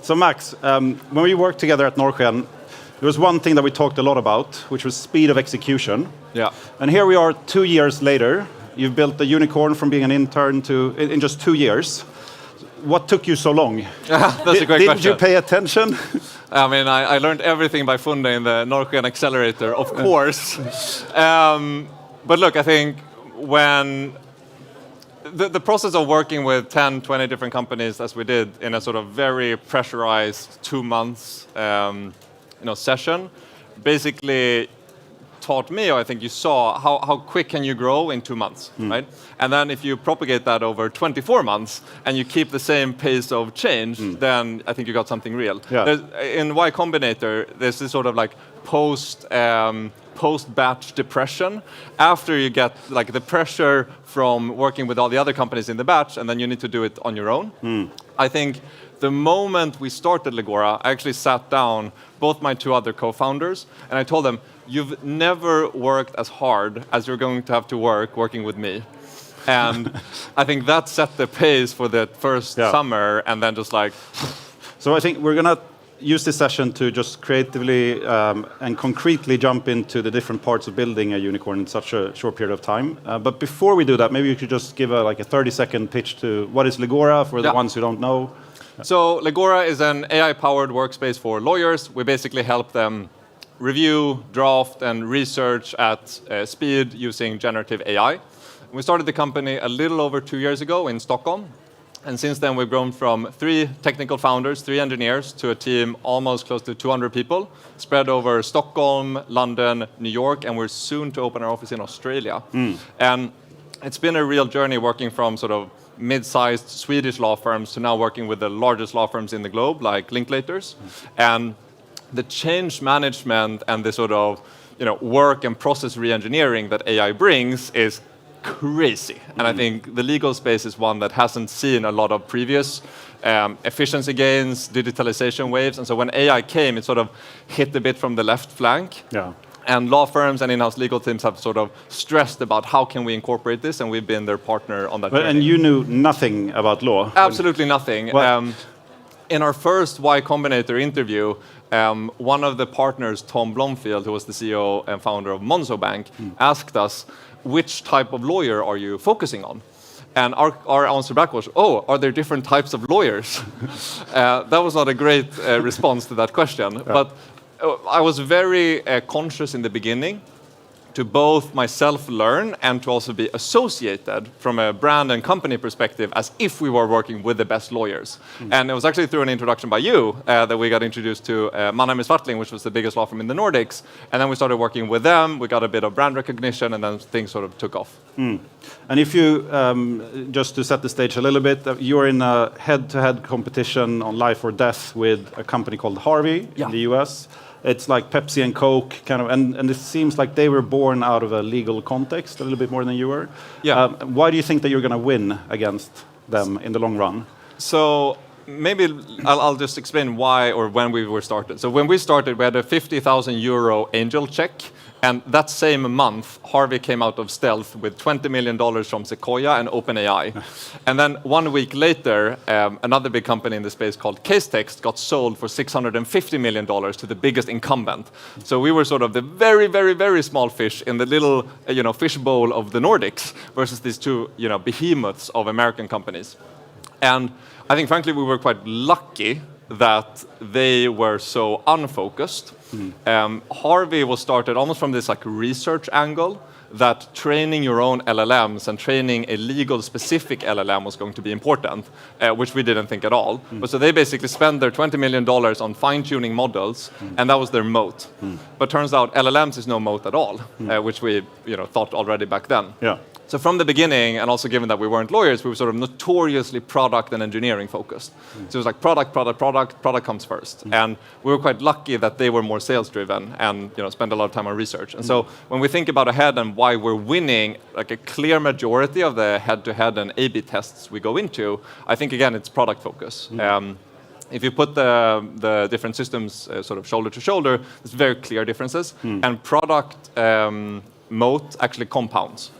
So Max, when we worked together at Norrsken, there was one thing that we talked a lot about, which was speed of execution. Yeah. And here we are 2 years later. You've built a unicorn from being an intern to in just 2 years. What took you so long? That's a great question. Didn't you pay attention? I mean, I learned everything by Funde in the Norrsken Accelerator, of course. But look, I think when the process of working with 10, 20 different companies, as we did in a sort of very pressurized 2 months session, basically taught me, or I think you saw, how quick can you grow in 2 months, right? And then if you propagate that over 24 months and you keep the same pace of change, then I think you got something real. Yeah. In Y Combinator, there's this sort of like post-batch depression after you get like the pressure from working with all the other companies in the batch, and then you need to do it on your own. I think the moment we started Legora, I actually sat down both my 2 other co-founders, and I told them, you've never worked as hard as you're going to have to work working with me. And I think that set the pace for the first summer, and then just like... So I think we're going to use this session to just creatively and concretely jump into the different parts of building a unicorn in such a short period of time. But before we do that, maybe you could just give a 30-second pitch to what is Legora for the ones who don't know. So Legora is an AI-powered workspace for lawyers. We basically help them review, draft, and research at speed using generative AI. We started the company a little over 2 years ago in Stockholm. And since then, we've grown from 3 technical founders, 3 engineers, to a team almost close to 200 people, spread over Stockholm, London, New York, and we're soon to open our office in Australia. And it's been a real journey working from sort of mid-sized Swedish law firms to now working with the largest law firms in the globe, like Linklaters. And the change management and the sort of work and process re-engineering that AI brings is crazy. And I think the legal space is one that hasn't seen a lot of previous efficiency gains, digitalization waves. And so when AI came, it sort of hit a bit from the left flank. Yeah. And law firms and in-house legal teams have sort of stressed about how can we incorporate this, and we've been their partner on that journey. And you knew nothing about law? Absolutely nothing. In our first Y Combinator interview, one of the partners, Tom Blomfield, who was the CEO and founder of Monzo Bank, asked us, which type of lawyer are you focusing on? And our answer back was, are there different types of lawyers? That was not a great response to that question. But I was very conscious in the beginning to both myself learn and to also be associated from a brand and company perspective as if we were working with the best lawyers. And it was actually through an introduction by you that we got introduced to Mannheimer Swartling, which was the biggest law firm in the Nordics. And then we started working with them. We got a bit of brand recognition, and then things sort of took off. And if you, just to set the stage a little bit, you're in a head-to-head competition on life or death with a company called Harvey in the US. It's like Pepsi and Coke, kind of, and it seems like they were born out of a legal context a little bit more than you were. Yeah. Why do you think that you're going to win against them in the long run? So maybe I'll just explain why or when we were started. So when we started, we had a 50,000 euro angel check. And that same month, Harvey came out of stealth with $20 million from Sequoia and OpenAI. And then 1 week later, another big company in the space called Casetext got sold for $650 million to the biggest incumbent. So we were sort of the very, very, very small fish in the little fish bowl of the Nordics versus these 2 behemoths of American companies. And I think, frankly, we were quite lucky that they were so unfocused. Harvey was started almost from this research angle that training your own LLMs and training a legal specific LLM was going to be important, which we didn't think at all. But so they basically spent their $20 million on fine-tuning models, and that was their moat. But turns out LLMs is no moat at all, which we thought already back then. Yeah. So from the beginning, and also given that we weren't lawyers, we were sort of notoriously product and engineering focused. So it was like product comes first. And we were quite lucky that they were more sales driven and spent a lot of time on research. And so when we think about ahead and why we're winning, like a clear majority of the head-to-head and A/B tests we go into, I think again it's product focus. If you put the different systems sort of shoulder to shoulder, there's very clear differences. And product moat actually compounds.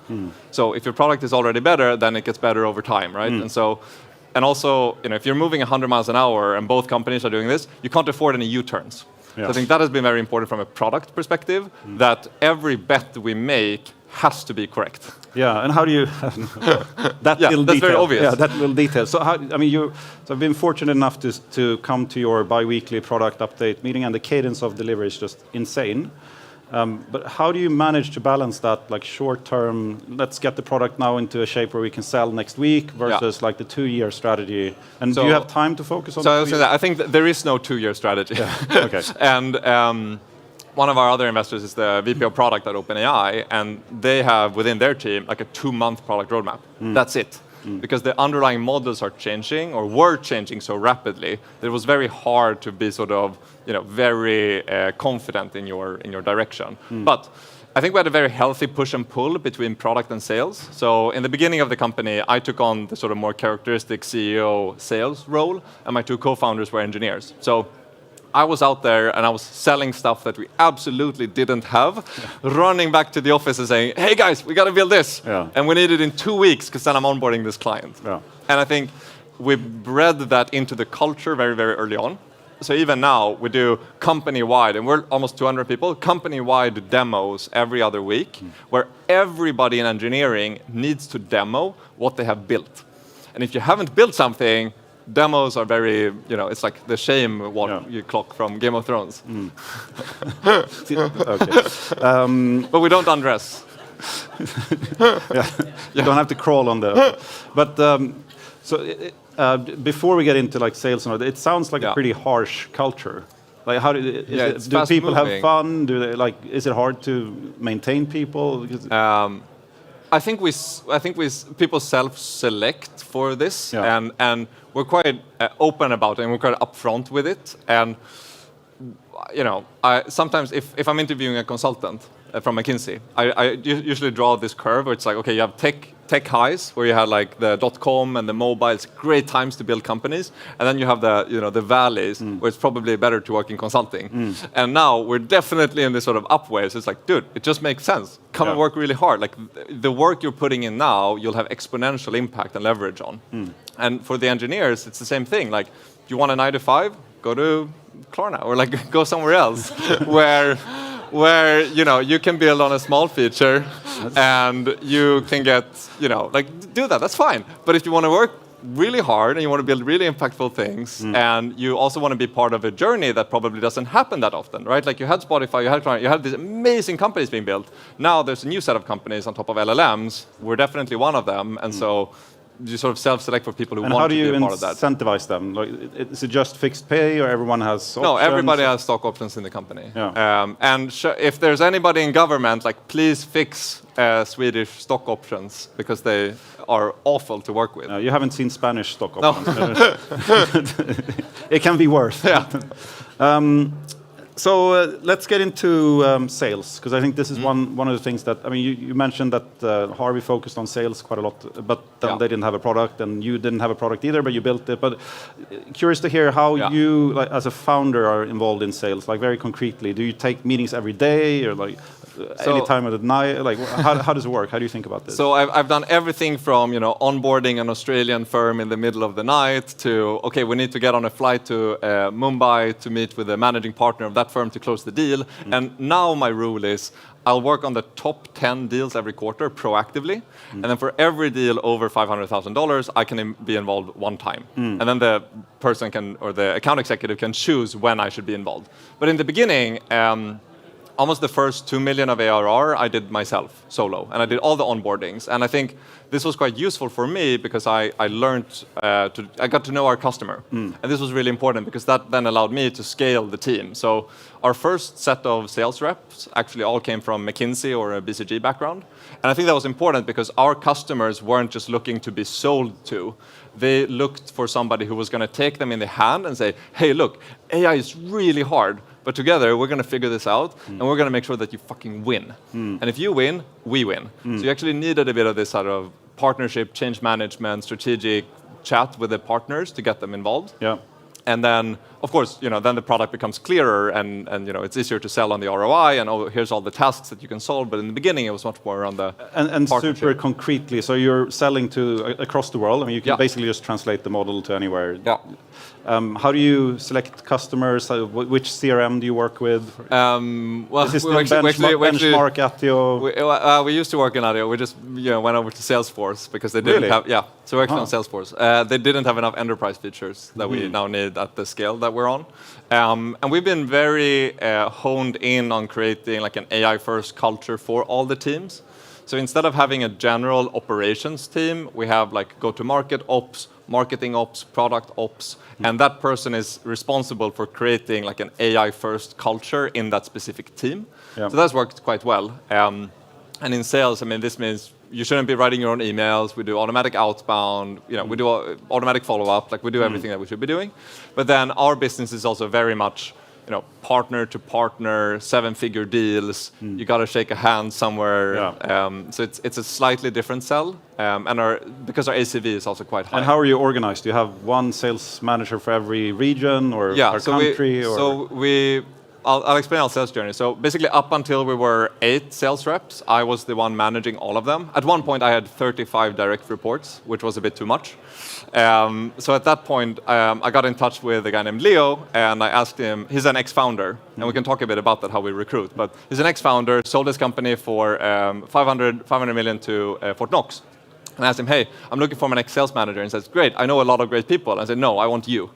So if your product is already better, then it gets better over time, right? And so And also, if you're moving 100 miles an hour and both companies are doing this, you can't afford any U-turns. Yeah. So I think that has been very important from a product perspective, that every bet we make has to be correct. Yeah, and how do you... that little that's detail. Very obvious. Yeah, that little detail. So, I've been fortunate enough to come to your bi-weekly product update meeting, and the cadence of delivery is just insane. But how do you manage to balance that, like short-term, let's get the product now into a shape where we can sell next week, versus like the 2-year strategy? And do you have time to focus on that? I think that there is no 2-year strategy. Yeah. Okay. And one of our other investors is the VP of product at OpenAI, and they have within their team like a 2-month product roadmap. That's it. Because the underlying models are changing, or were changing so rapidly that it was very hard to be sort of, very confident in your direction. But I think we had a very healthy push and pull between product and sales. So in the beginning of the company, I took on the sort of more characteristic CEO sales role, and my 2 co-founders were engineers. So I was out there and I was selling stuff that we absolutely didn't have, running back to the office and saying, hey guys, we got to build this. Yeah. And we need it in 2 weeks because then I'm onboarding this client. Yeah. And I think we bred that into the culture very, very early on. So even now we do company-wide, and we're almost 200 people, company-wide demos every other week, where everybody in engineering needs to demo what they have built. And if you haven't built something, demos are very, it's like the shame you clock from Game of Thrones. Okay. But we don't undress. You don't have to crawl on the... But before we get into like sales and all that, it sounds like a pretty harsh culture. Like, how do people have fun? Do they is it hard to maintain people? I think people self-select for this, and we're quite open about it, and we're quite upfront with it. And sometimes if I'm interviewing a consultant from McKinsey, I usually draw this curve where it's like, okay, you have tech highs where you had like the .com and the mobiles, great times to build companies, and then you have the valleys where it's probably better to work in consulting. And now we're definitely in this sort of up wave. So it's like, dude, it just makes sense. Come and work really hard. Like the work you're putting in now, you'll have exponential impact and leverage on. And for the engineers, it's the same thing. Like, you want a 9 to 5? Go to Klarna, or like go somewhere else where you can build on a small feature and you can get, do that, that's fine. But if you want to work really hard and you want to build really impactful things, and you also want to be part of a journey that probably doesn't happen that often, right? Like you had Spotify, you had these amazing companies being built. Now there's a new set of companies on top of LLMs. We're definitely one of them, and so you sort of self-select for people who want to be a part of that. And how do you incentivize them? Like, is it just fixed pay, or everyone has options? No, everybody has stock options in the company. Yeah. And if there's anybody in government, like, please fix Swedish stock options, because they are awful to work with. You haven't seen Spanish stock options. No. It can be worse. Yeah. So let's get into sales, because I think this is one of the things that, you mentioned that Harvey focused on sales quite a lot, but then they didn't have a product, and you didn't have a product either, but you built it. But curious to hear how you, like, as a founder, are involved in sales, like very concretely. Do you take meetings every day, or like any time of the night? Like, how does it work? How do you think about this? So I've done everything from onboarding an Australian firm in the middle of the night to, okay, we need to get on a flight to Mumbai to meet with the managing partner of that firm to close the deal. And now my rule is I'll work on the top 10 deals every quarter proactively, and then for every deal over $500,000, I can be involved one time. And then the person can, or the account executive can choose when I should be involved. But in the beginning, almost the first 2 million of ARR I did myself, solo, and I did all the onboardings. And I think this was quite useful for me because I learned, I got to know our customer. And this was really important because that then allowed me to scale the team. So our first set of sales reps actually all came from McKinsey or a BCG background. And I think that was important because our customers weren't just looking to be sold to. They looked for somebody who was going to take them in the hand and say, hey, look, AI is really hard, but together we're going to figure this out, and we're going to make sure that you fucking win. And if you win, we win. So you actually needed a bit of this sort of partnership, change management, strategic chat with the partners to get them involved. Yeah. And then, of course, then the product becomes clearer and it's easier to sell on the ROI and here's all the tasks that you can solve. But in the beginning, it was much more on the and super concretely. So you're selling to across the world. I mean, you can basically just translate the model to anywhere. Yeah. How do you select customers? Which CRM do you work with? Well, is this benchmark Attio? We used to work in Attio. We just went over to Salesforce because they didn't have. Yeah, so we're actually on Salesforce. They didn't have enough enterprise features that we now need at the scale that we're on. And we've been very honed in on creating like an AI-first culture for all the teams. So instead of having a general operations team, we have like go-to-market ops, marketing ops, product ops, and that person is responsible for creating like an AI-first culture in that specific team. Yeah. So that's worked quite well. And in sales, I mean, this means you shouldn't be writing your own emails. We do automatic outbound. We do automatic follow-up. Like we do everything that we should be doing. But then our business is also very much partner to partner, 7-figure deals. You got to shake a hand somewhere. Yeah. So it's a slightly different sell, and because our ACV is also quite high. And how are you organized? Do you have one sales manager for every region or per country? I'll explain our sales journey. So basically, up until we were 8 sales reps, I was the one managing all of them. At one point, I had 35 direct reports, which was a bit too much. So at that point, I got in touch with a guy named Leo, and I asked him, he's an ex-founder, and we can talk a bit about that, how we recruit, but he's an ex-founder, sold his company for 500 million to Fort Knox. And I asked him, hey, I'm looking for my next sales manager. And he says, great, I know a lot of great people. And I said, no, I want you.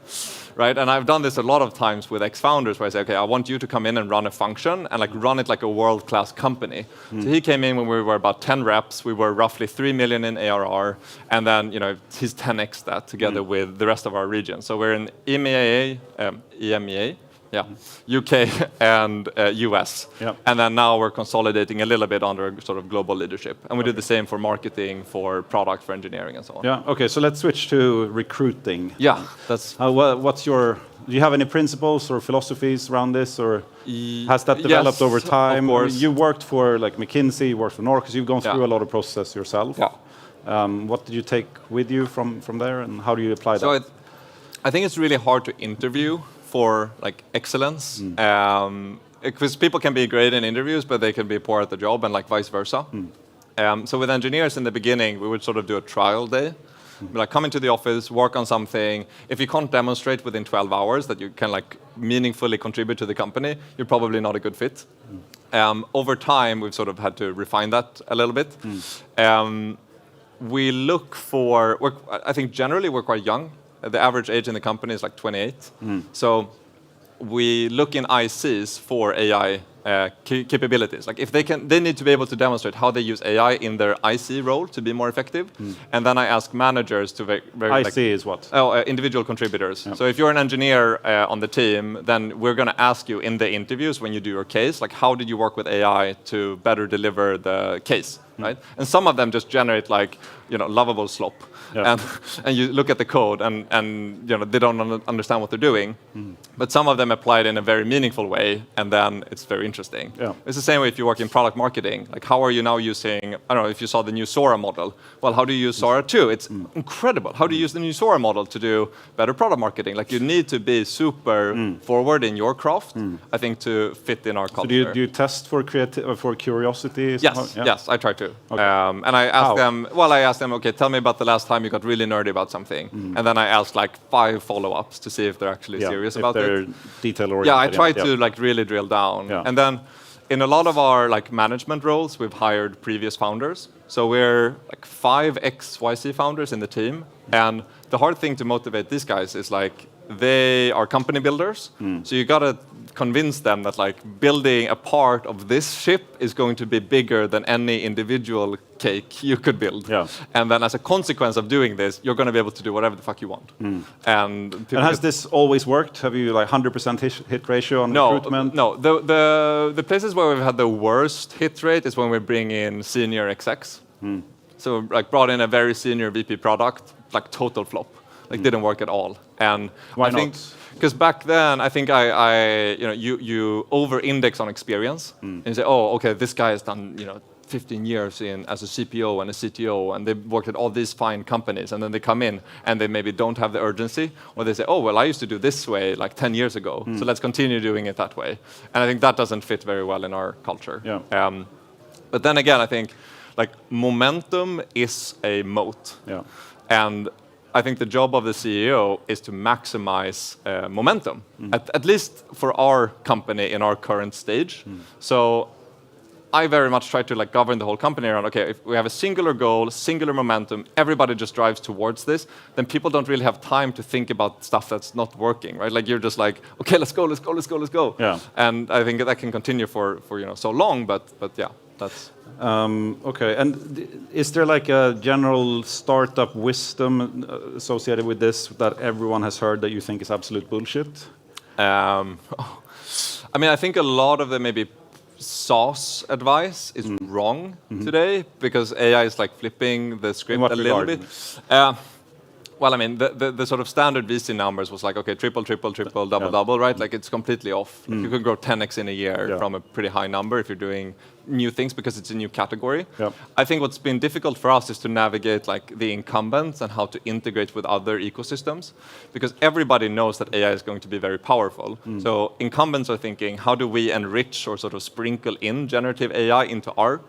Right? And I've done this a lot of times with ex-founders where I say, okay, I want you to come in and run a function and like run it like a world-class company. So he came in when we were about 10 reps. We were roughly 3 million in ARR. And then, he's 10x that together with the rest of our region. So we're in EMEA. Yeah, UK and US. Yep. And then now we're consolidating a little bit under sort of global leadership. And we do the same for marketing, for product, for engineering, and so on. Yeah, okay, so let's switch to recruiting. Yeah, that's... do you have any principles or philosophies around this, or has that developed over time? Of course. You worked for like McKinsey, you worked for Norrsken, you've gone through a lot of process yourself. Yeah. What did you take with you from there, and how do you apply that? So I think it's really hard to interview for like excellence, because people can be great in interviews, but they can be poor at the job, and like vice versa. So with engineers in the beginning, we would sort of do a trial day. Like come into the office, work on something. If you can't demonstrate within 12 hours that you can like meaningfully contribute to the company, you're probably not a good fit. Over time, we've sort of had to refine that a little bit. We look for, I think generally we're quite young. The average age in the company is like 28. So we look in ICs for AI capabilities. Like if they need to be able to demonstrate how they use AI in their IC role to be more effective. And then I ask managers to IC is what? Individual contributors. Yep. So if you're an engineer on the team, then we're going to ask you in the interviews when you do your case, like how did you work with AI to better deliver the case, right? And some of them just generate like lovable slop. Yeah. And you look at the code and they don't understand what they're doing, but some of them apply it in a very meaningful way, and then it's very interesting. Yeah. It's the same way if you work in product marketing. Like how are you now using, I don't know if you saw the new Sora model. Well, how do you use Sora 2? It's incredible. How do you use the new Sora model to do better product marketing? Like you need to be super forward in your craft, I think, to fit in our culture. So do you test for curiosity? Yes, yes, I try to. Okay. And I ask them, okay, tell me about the last time you got really nerdy about something, and then I ask like 5 follow-ups to see if they're actually serious about it. Detail-oriented. Yeah, I try to like really drill down, and then in a lot of our like management roles, we've hired previous founders. So we're like 5 ex-YC founders in the team, and the hard thing to motivate these guys is like they are company builders. So you gotta convince them that like building a part of this ship is going to be bigger than any individual cake you could build. Yeah. And then as a consequence of doing this, you're going to be able to do whatever the fuck you want. And has this always worked? Have you like 100% hit ratio on recruitment? No. The places where we've had the worst hit rate is when we bring in senior execs. So like brought in a very senior VP product, like total flop. Like didn't work at all. And why I think, not? Because back then, I think you over-index on experience, and you say, oh, okay, this guy has done 15 years in as a CPO and a CTO, and they've worked at all these fine companies, and then they come in and they maybe don't have the urgency, or they say, oh, well, I used to do this way like 10 years ago, so let's continue doing it that way. And I think that doesn't fit very well in our culture. Yeah. But then again, I think like momentum is a moat. Yeah. And I think the job of the CEO is to maximize momentum, at least for our company in our current stage. So I very much try to like govern the whole company around, okay, if we have a singular goal, singular momentum, everybody just drives towards this, then people don't really have time to think about stuff that's not working, right? Like you're just like, okay, let's go. Yeah. And I think that can continue for so long, but yeah, that's... Okay, and is there like a general startup wisdom associated with this that everyone has heard that you think is absolute bullshit? I mean, I think a lot of the maybe SaaS advice is wrong today because AI is like flipping the script a little bit. Well, I mean, the sort of standard VC numbers was like, okay, triple, double, right? Like it's completely off. Like you can grow 10x in a year from a pretty high number if you're doing new things because it's a new category. I think what's been difficult for us is to navigate like the incumbents and how to integrate with other ecosystems because everybody knows that AI is going to be very powerful. So incumbents are thinking, how do we enrich or sort of sprinkle in generative AI into our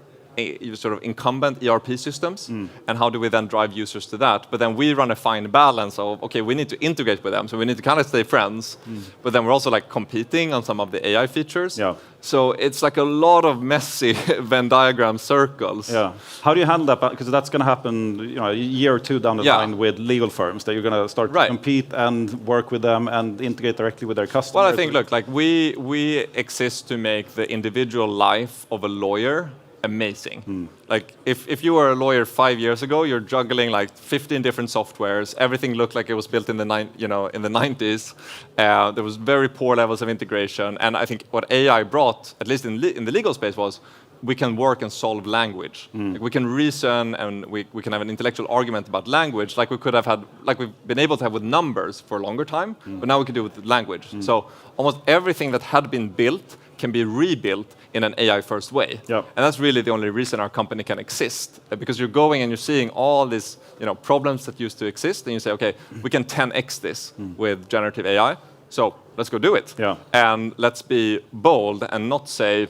sort of incumbent ERP systems, and how do we then drive users to that? But then we run a fine balance of, okay, we need to integrate with them, so we need to kind of stay friends, but then we're also like competing on some of the AI features. So it's like a lot of messy Venn diagram circles. How do you handle that? Because that's going to happen, a year or two down the line with legal firms that you're going to start to compete and work with them and integrate directly with their customers. Well, I think, look, like we exist to make the individual life of a lawyer amazing. Like if you were a lawyer 5 years ago, you're juggling like 15 different softwares. Everything looked like it was built in the 90s. There was very poor levels of integration. And I think what AI brought, at least in the legal space, was we can work and solve language. Like we can reason and we can have an intellectual argument about language, like we could have had, like we've been able to have with numbers for a longer time. But now we can do it with language. So almost everything that had been built can be rebuilt in an AI-first way. And that's really the only reason our company can exist. Because you're going and you're seeing all these problems that used to exist, and you say, okay, we can 10x this with generative AI, so let's go do it. And let's be bold and not say,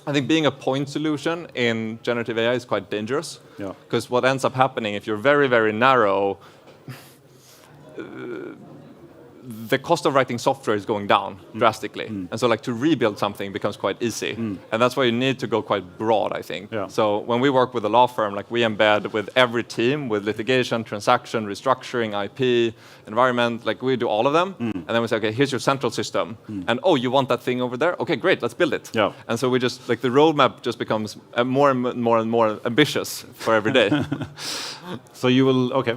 I think being a point solution in generative AI is quite dangerous. Because what ends up happening, if you're very, very narrow, the cost of writing software is going down drastically. And so like to rebuild something becomes quite easy. And that's why you need to go quite broad, I think. So when we work with a law firm, like we embed with every team with litigation, transaction, restructuring, IP, environment, like we do all of them. And then we say, okay, here's your central system. And oh, you want that thing over there? Okay, great, let's build it. And so we just, like the roadmap just becomes more and more ambitious for every day. So you will, okay.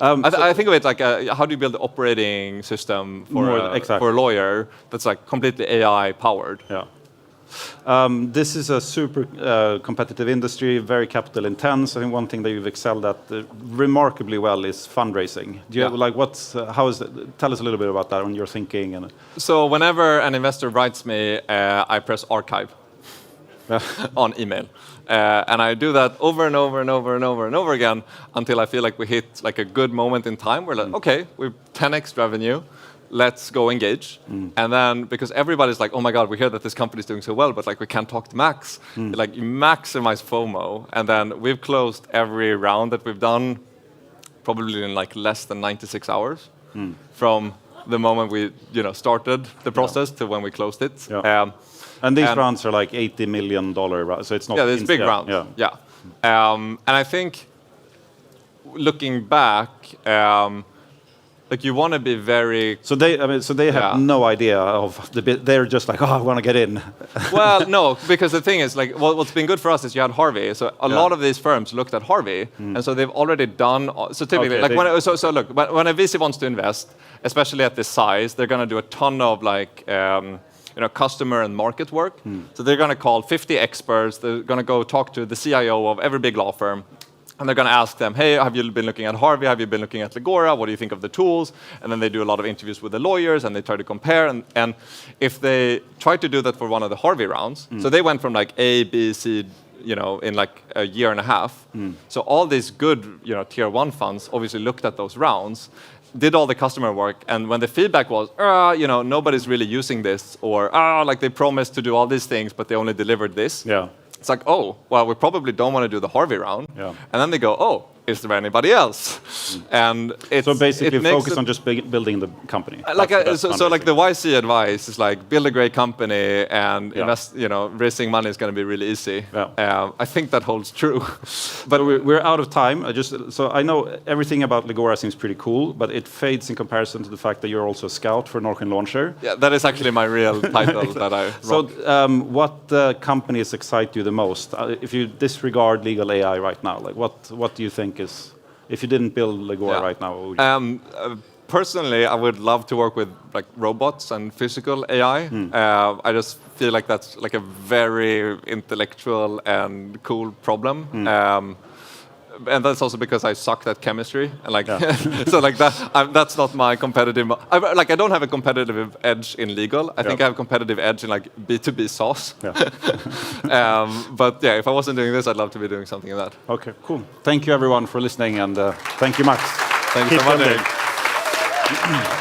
I think of it like, how do you build the operating system for a lawyer that's like completely AI powered? This is a super competitive industry, very capital intense. I think one thing that you've excelled at remarkably well is fundraising. Do you have, like, how is it? Tell us a little bit about that on your thinking. And so whenever an investor writes me, I press archive on email. And I do that over and over again until I feel like we hit like a good moment in time where like, okay, we're 10x revenue, let's go engage. And then because everybody's like, oh my God, we hear that this company is doing so well, but like we can't talk to Max. Like you maximize FOMO. And then we've closed every round that we've done probably in like less than 96 hours from the moment we started the process to when we closed it. And these rounds are like $80 million, so it's not... Yeah, there's big rounds. And I think, looking back, like you want to be very... So they have no idea of the bit. They're just like, oh, I want to get in. Well, no, because the thing is, like, what's been good for us is you had Harvey. So a lot of these firms looked at Harvey, and so they've already done... So typically, look, when a VC wants to invest, especially at this size, they're going to do a ton of like... customer and market work. So they're going to call 50 experts. They're going to go talk to the CIO of every big law firm. And they're going to ask them, hey, have you been looking at Harvey? Have you been looking at Legora? What do you think of the tools? And then they do a lot of interviews with the lawyers and they try to compare. And if they try to do that for one of the Harvey rounds, so they went from like A, B, C, in like a year and a half. So all these good, tier 1 funds obviously looked at those rounds, did all the customer work, and when the feedback was, nobody's really using this, or like they promised to do all these things, but they only delivered this. Yeah. It's like, oh, well, we probably don't want to do the Harvey round. Yeah. And then they go, oh, is there anybody else? And it's So basically it makes focus on just building the company. so like the YC advice is like build a great company and invest, raising money is going to be really easy. Yeah. I think that holds true. But we're out of time. So I know everything about Legora seems pretty cool, but it fades in comparison to the fact that you're also a scout for Norrsken Launcher. Yeah, that is actually my real title that I rock. So what companies excite you the most? If you disregard legal AI right now, like what do you think is, if you didn't build Legora right now, what would you personally, I would love to work with like robots and physical AI. I just feel like that's like a very intellectual and cool problem. And that's also because I sucked at chemistry, and like so like that's not my competitive. I don't have a competitive edge in legal. I think I have a competitive edge in like B2B SaaS. But yeah, if I wasn't doing this, I'd love to be doing something like that. Okay, cool. Thank you everyone for listening, and thank you, Max. Thank you so much.